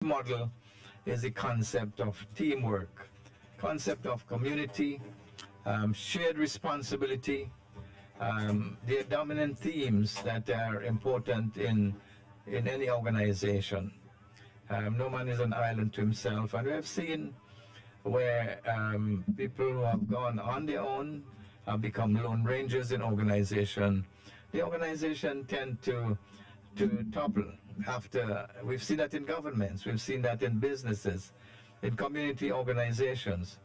model is the concept of teamwork, concept of community, shared responsibility. They are dominant themes that are important in any organization. No man is an island to himself, and we have seen where people who have gone on their own have become lone rangers in organization. The organization tend to topple after. We've seen that in governments, we've seen that in businesses, in community organizations,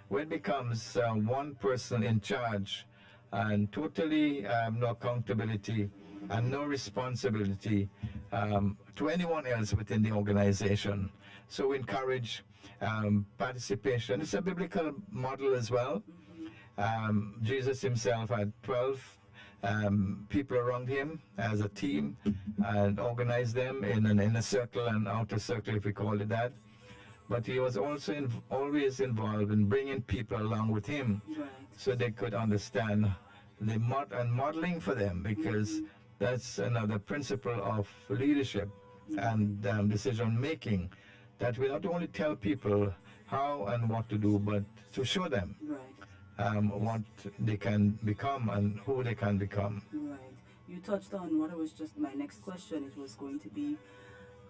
where it becomes one person in charge and totally no accountability and no responsibility to anyone else within the organization. So we encourage participation. It's a biblical model as well. Jesus himself had 12 people around him as a team and organized them in an inner circle and outer circle, if we call it that. But he was also always involved in bringing people along with him, so they could understand the modeling for them, because that's another principle of leadership and decision making, that we not only tell people how and what to do, but to show them what they can become and who they can become. Right. You touched on what was just my next question. It was going to be,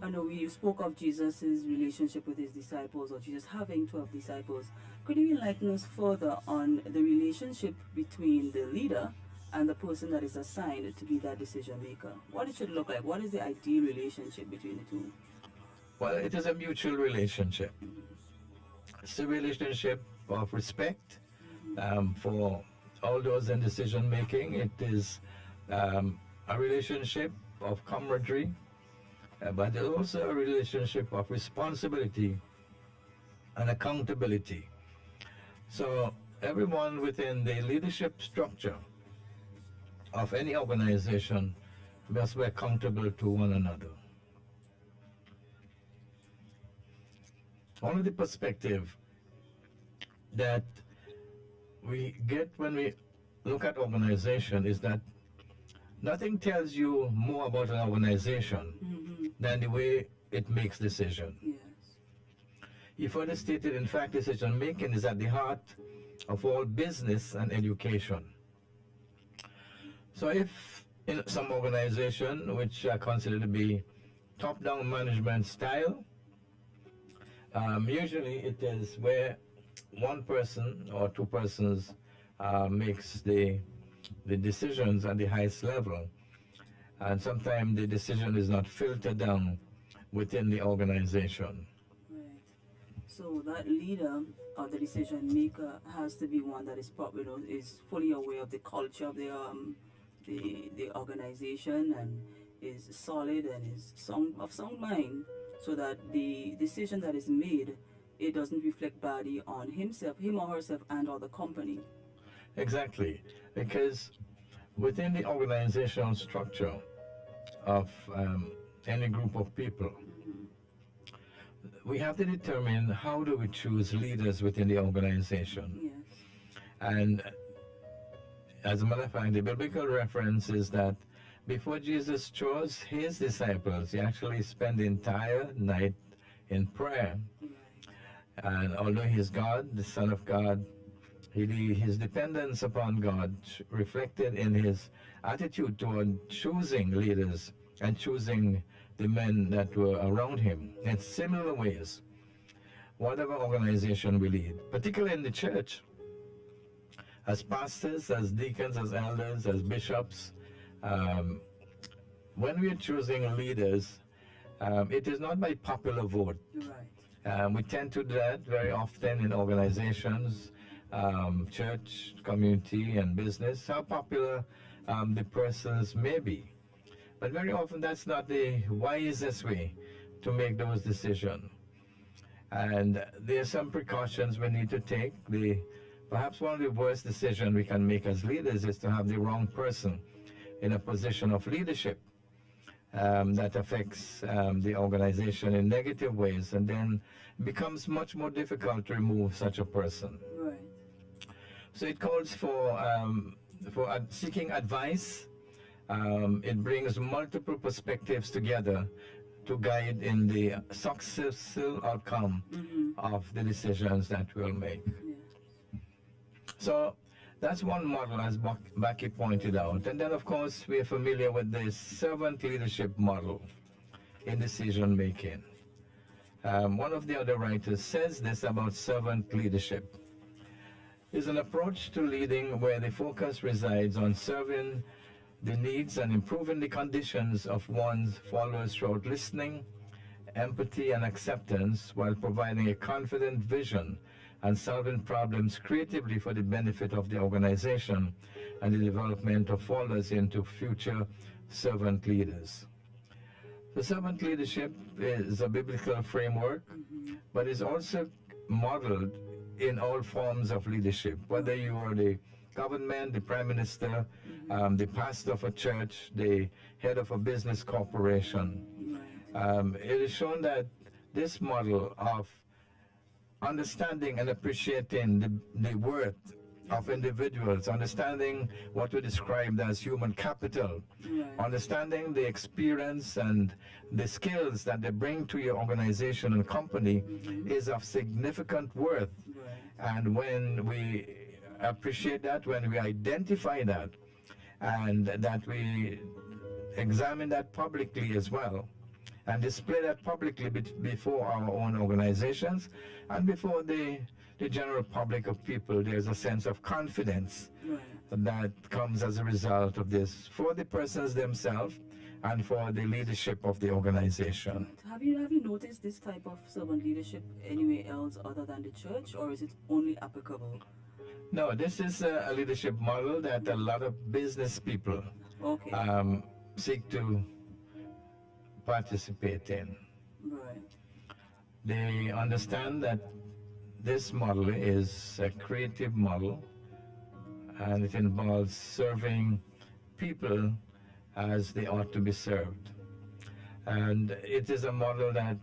I know you spoke of Jesus' relationship with his disciples, or Jesus having 12 disciples. Could you enlighten us further on the relationship between the leader and the person that is assigned to be that decision maker? What it should look like? What is the ideal relationship between the two? Well, it is a mutual relationship. It's a relationship of respect for all those in decision making. It is a relationship of camaraderie, but it's also a relationship of responsibility and accountability. So everyone within the leadership structure of any organization must be accountable to one another. One of the perspective that we get when we look at organization is that nothing tells you more about an organization than the way it makes decision. Yes. He further stated, in fact, decision making is at the heart of all business and education. So if in some organization which are considered to be top-down management style, usually it is where one person or two persons makes the decisions at the highest level, and sometimes the decision is not filtered down within the organization. Right. So that leader or the decision maker has to be one that is is fully aware of the culture of the organization, and is solid and is of sound mind, so that the decision that is made, it doesn't reflect badly on him or herself, and or the company. Exactly, because within the organizational structure of any group of people, we have to determine how do we choose leaders within the organization. Yes. And as a matter of fact, the biblical reference is that before Jesus chose his disciples, he actually spent the entire night in prayer. And although he's God, the Son of God, his dependence upon God reflected in his attitude toward choosing leaders and choosing the men that were around him. In similar ways, whatever organization we lead, particularly in the church, as pastors, as deacons, as elders, as bishops, when we are choosing leaders, it is not by popular vote. Right. We tend to do that very often in organizations, church, community, and business, how popular the persons may be. But very often that's not the wisest way to make those decisions. And there are some precautions we need to take. Perhaps one of the worst decisions we can make as leaders is to have the wrong person in a position of leadership that affects the organization in negative ways, and then it becomes much more difficult to remove such a person. Right. So it calls for seeking advice. It brings multiple perspectives together to guide in the successful outcome of the decisions that we'll make. Yeah. So that's one model, as Becky pointed out. And then, of course, we are familiar with the servant leadership model in decision making. One of the other writers says this about servant leadership. Is an approach to leading where the focus resides on serving the needs and improving the conditions of one's followers throughout listening, empathy, and acceptance, while providing a confident vision and solving problems creatively for the benefit of the organization and the development of followers into future servant leaders. The servant leadership is a biblical framework, but is also modeled in all forms of leadership, whether you are the government, the prime minister, the pastor of a church, the head of a business corporation. It is shown that this model of understanding and appreciating the worth of individuals, understanding what we described as human capital, understanding the experience and the skills that they bring to your organization and company is of significant worth. And when we appreciate that, when we identify that, and that we examine that publicly as well, and display that publicly before our own organizations and before the general public of people, there's a sense of confidence that comes as a result of this for the persons themselves and for the leadership of the organization. Have you noticed this type of servant leadership anywhere else other than the church, or is it only applicable? No, this is a leadership model that a lot of business people seek to participate in. They understand that this model is a creative model, and it involves serving people as they ought to be served. And it is a model that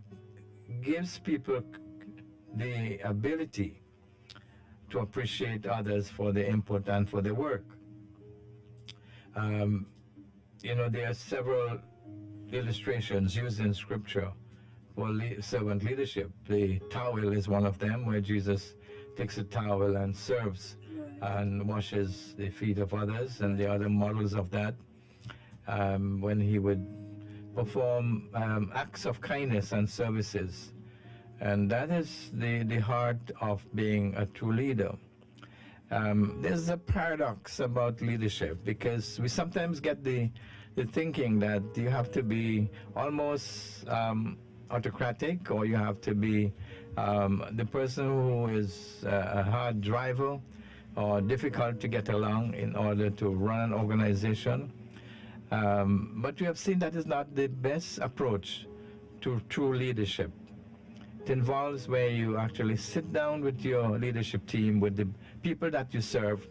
gives people the ability to appreciate others for their input and for their work. There are several illustrations used in scripture for servant leadership. The towel is one of them, where Jesus takes a towel and serves and washes the feet of others, and the other models of that when he would perform acts of kindness and services. And that is the heart of being a true leader. There's a paradox about leadership, because we sometimes get the thinking that you have to be almost autocratic, or you have to be the person who is a hard driver or difficult to get along in order to run an organization. But we have seen that is not the best approach to true leadership. It involves where you actually sit down with your leadership team, with the people that you serve,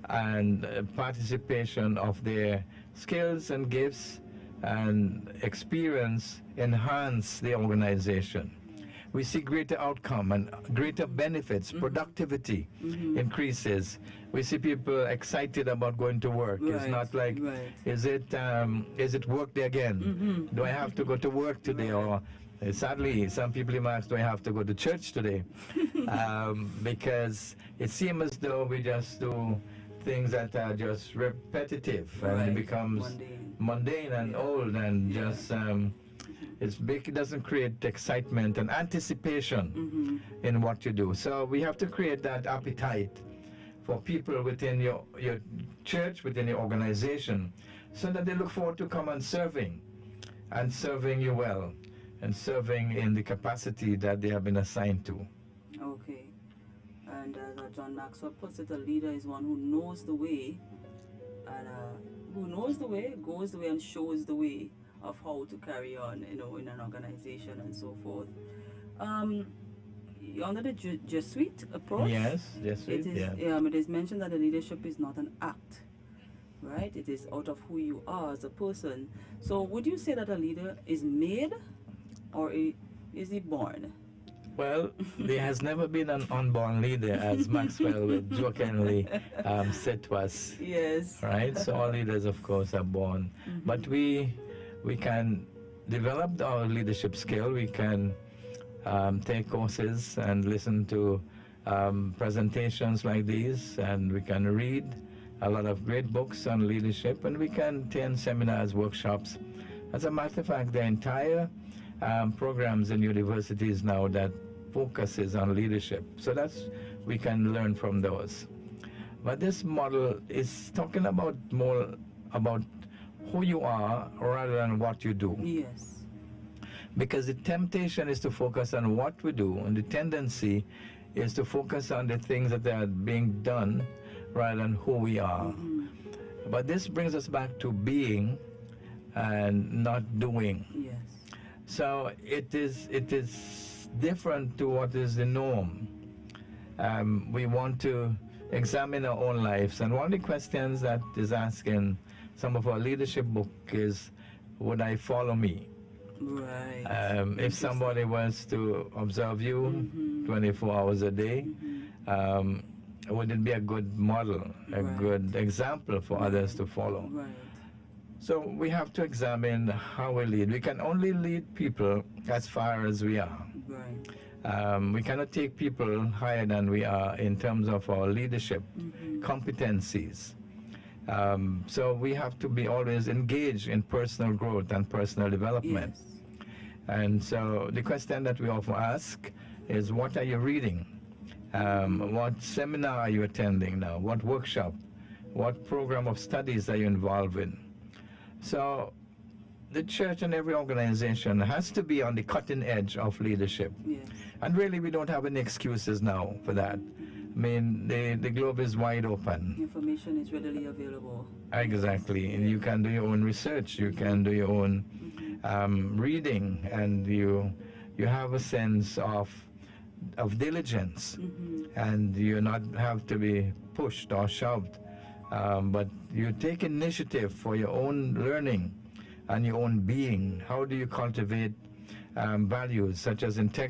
and participation of their skills and gifts and experience enhance the organization. We see greater outcome and greater benefits, productivity increases. We see people excited about going to work. It's not like, is it work day again? Do I have to go to work today? Or sadly, some people even ask, do I have to go to church today? Because it seems as though we just do things that are just repetitive, and it becomes mundane and old, and just it doesn't create excitement and anticipation in what you do. So we have to create that appetite for people within your church, within your organization, so that they look forward to come and serving you well, and serving in the capacity that they have been assigned to. Okay. And as John Maxwell puts it, a leader is one who knows the way, and goes the way, and shows the way of how to carry on, in an organization and so forth. Under the Jesuit approach, it is mentioned that the leadership is not an act, right? It is out of who you are as a person. So would you say that a leader is made, or is he born? Well, there has never been an unborn leader, as Maxwell would jokingly said to us. Yes. Right? So all leaders, of course, are born. But we can develop our leadership skill, we can take courses and listen to presentations like these, and we can read a lot of great books on leadership, and we can attend seminars, workshops. As a matter of fact, the entire programs in universities now that focuses on leadership. So that's, we can learn from those. But this model is talking about more about who you are rather than what you do. Yes. Because the temptation is to focus on what we do, and the tendency is to focus on the things that are being done rather than who we are. Mm-hmm. But this brings us back to being and not doing. Yes. So it is different to what is the norm. We want to examine our own lives, and one of the questions that is asked in some of our leadership book is, would I follow me? Right. If somebody was to observe you 24 hours a day, would it be a good model, a good example for others to follow? Right. So we have to examine how we lead. We can only lead people as far as we are. Right. We cannot take people higher than we are in terms of our leadership competencies. So we have to be always engaged in personal growth and personal development. Yes. And so the question that we often ask is, what are you reading? What seminar are you attending now? What workshop? What program of studies are you involved in? So the church and every organization has to be on the cutting edge of leadership. Yes. And really, we don't have any excuses now for that. I mean, the globe is wide open. Information is readily available. Exactly. And you can do your own research. You can do your own reading, and you have a sense of diligence, and you not have to be pushed or shoved, but you take initiative for your own learning and your own being. How do you cultivate values such as integrity?